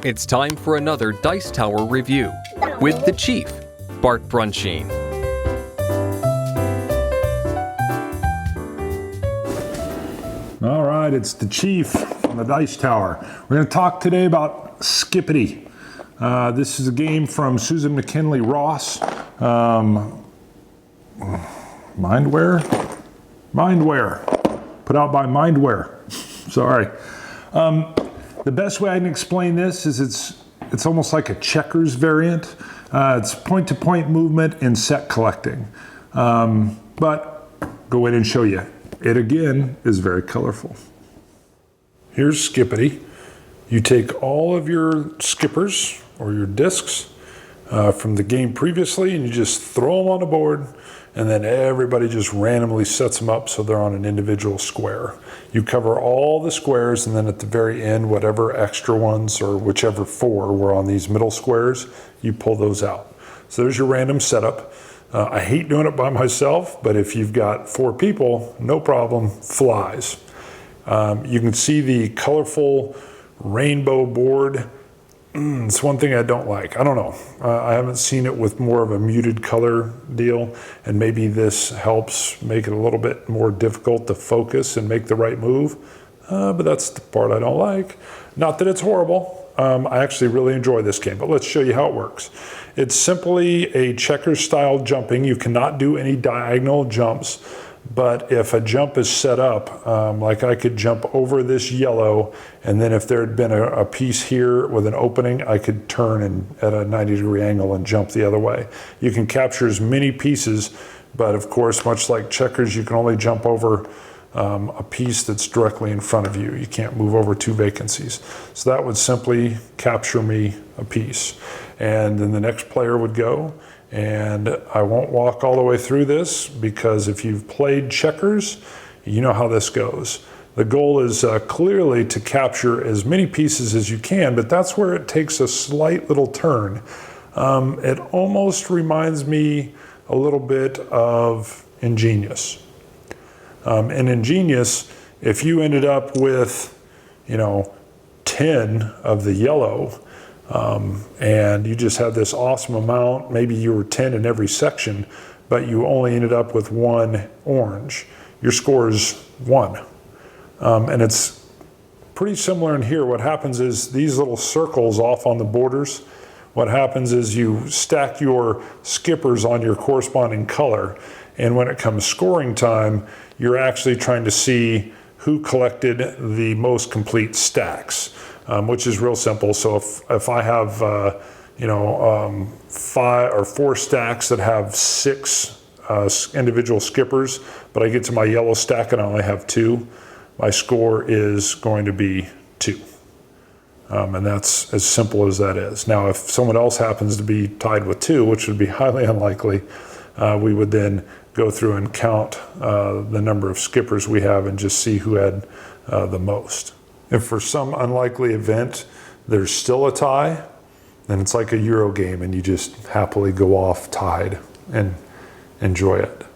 It's time for another Dice Tower review with the Chief, Bart Brunsheen. All right, it's the Chief on the Dice Tower. We're going to talk today about Skippity. This is a game from Susan McKinley Ross. Mindware. Put out by Mindware. Sorry. The best way I can explain this is it's almost like a checkers variant. It's point-to-point movement and set collecting. But go in and show you. It again is very colorful. Here's Skippity. You take all of your skippers or your discs from the game previously and you just throw them on the board, and then everybody just randomly sets them up so they're on an individual square. You cover all the squares, and then at the very end, whatever extra ones or whichever four were on these middle squares, you pull those out. So there's your random setup. I hate doing it by myself, but if you've got four people, no problem, flies. You can see the colorful rainbow board. It's one thing I don't like. I don't know. I haven't seen it with more of a muted color deal, and maybe this helps make it a little bit more difficult to focus and make the right move. But that's the part I don't like. Not that it's horrible. I actually really enjoy this game, but let's show you how it works. It's simply a checkers style jumping. You cannot do any diagonal jumps. But if a jump is set up, like I could jump over this yellow, and then if there had been a piece here with an opening, I could turn at a 90-degree angle and jump the other way. You can capture as many pieces, but of course, much like checkers, you can only jump over a piece that's directly in front of you. You can't move over two vacancies. So that would simply capture me a piece. And then the next player would go. And I won't walk all the way through this because if you've played checkers, you know how this goes. The goal is clearly to capture as many pieces as you can, but that's where it takes a slight little turn. It almost reminds me a little bit of Ingenious. In Ingenious, if you ended up with, 10 of the yellow, and you just had this awesome amount, maybe you were 10 in every section, but you only ended up with one orange. Your score is 1. And it's pretty similar in here. What happens is these little circles off on the borders, what happens is you stack your skippers on your corresponding color, and when it comes scoring time, you're actually trying to see who collected the most complete stacks. Which is real simple. So if I have 5 or 4 stacks that have 6 individual skippers, but I get to my yellow stack and I only have 2, my score is going to be 2. And that's as simple as that is. Now, if someone else happens to be tied with 2, which would be highly unlikely, we would then go through and count the number of skippers we have and just see who had the most. If for some unlikely event there's still a tie, then it's like a Euro game and you just happily go off tied and enjoy it.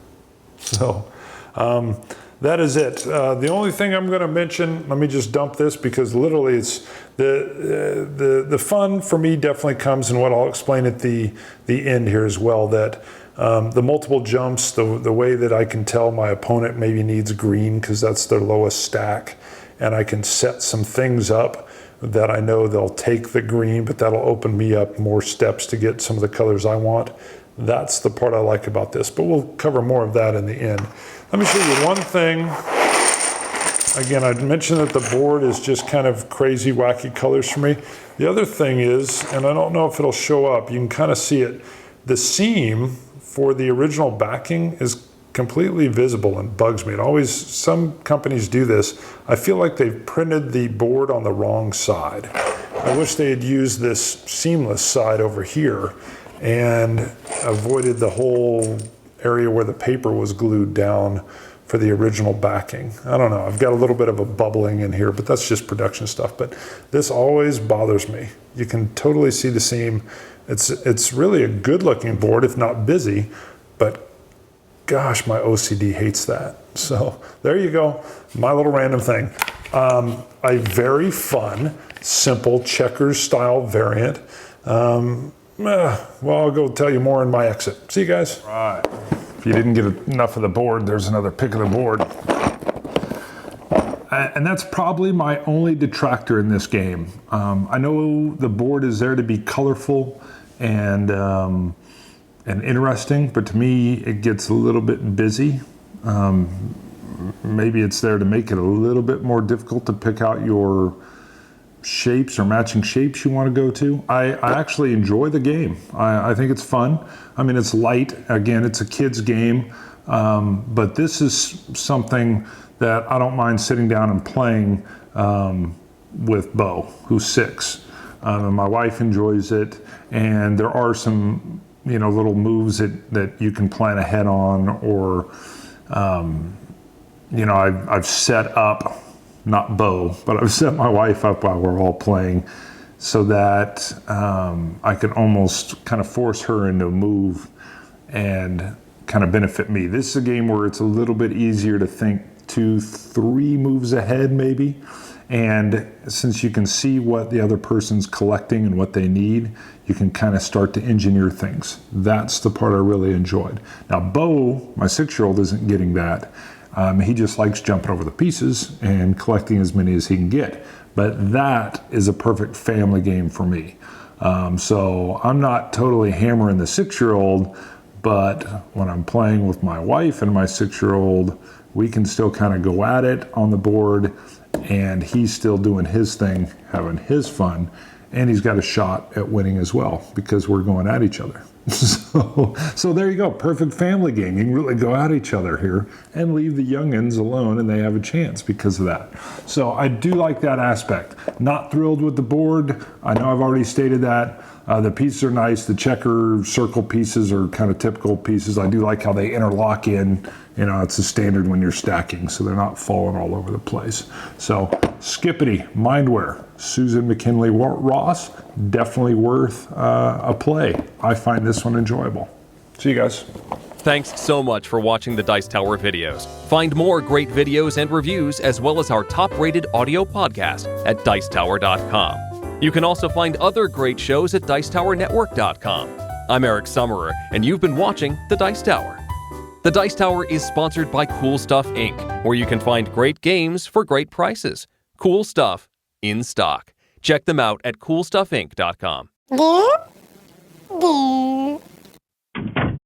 So that is it. The only thing I'm going to mention, let me just dump this because literally it's the fun for me definitely comes in what I'll explain at the end here as well, that the multiple jumps, the way that I can tell my opponent maybe needs green because that's their lowest stack. And I can set some things up that I know they'll take the green, but that'll open me up more steps to get some of the colors I want. That's the part I like about this, but we'll cover more of that in the end. Let me show you one thing. Again, I mentioned that the board is just kind of crazy, wacky colors for me. The other thing is, and I don't know if it'll show up, you can kind of see it, the seam for the original backing is completely visible and bugs me. It always, some companies do this. I feel like they've printed the board on the wrong side. I wish they had used this seamless side over here and avoided the whole area where the paper was glued down for the original backing. I don't know, I've got a little bit of a bubbling in here, but that's just production stuff. But this always bothers me. You can totally see the seam. It's really a good looking board, if not busy, but gosh, my OCD hates that. So there you go, my little random thing. a very fun, simple checkers style variant. Well, I'll go tell you more in my exit. See you guys. Right. If you didn't get enough of the board, there's another pick of the board. And that's probably my only detractor in this game. I know the board is there to be colorful and interesting, but to me, it gets a little bit busy. Maybe it's there to make it a little bit more difficult to pick out your shapes or matching shapes you want to go to. I actually enjoy the game. I think it's fun. I mean, it's light. Again, it's a kid's game. But this is something that I don't mind sitting down and playing with Bo, who's 6. And my wife enjoys it. And there are some, little moves that you can plan ahead on, or, I've set up, not Bo, but I've set my wife up while we're all playing so that I can almost kind of force her into a move and kind of benefit me. This is a game where it's a little bit easier to think 2-3 moves ahead maybe. And since you can see what the other person's collecting and what they need, you can kind of start to engineer things. That's the part I really enjoyed. Now, Bo, my 6-year-old, isn't getting that. He just likes jumping over the pieces and collecting as many as he can get. But that is a perfect family game for me. So I'm not totally hammering the 6-year-old, but when I'm playing with my wife and my 6-year-old, we can still kind of go at it on the board, and he's still doing his thing, having his fun, and he's got a shot at winning as well because we're going at each other. So there you go, perfect family game. You can really go at each other here and leave the youngins alone, and they have a chance because of that. So I do like that aspect. Not thrilled with the board. I know I've already stated that. The pieces are nice. The checker circle pieces are kind of typical pieces. I do like how they interlock in. It's a standard when you're stacking, so they're not falling all over the place. So Skippity, Mindware, Susan McKinley Ross, definitely worth a play. I find this one enjoyable. See you guys. Thanks so much for watching the Dice Tower videos. Find more great videos and reviews, as well as our top-rated audio podcast at Dicetower.com. You can also find other great shows at Dicetowernetwork.com. I'm Eric Summerer, and you've been watching The Dice Tower. The Dice Tower is sponsored by Cool Stuff Inc., where you can find great games for great prices. Cool stuff in stock. Check them out at CoolStuffInc.com.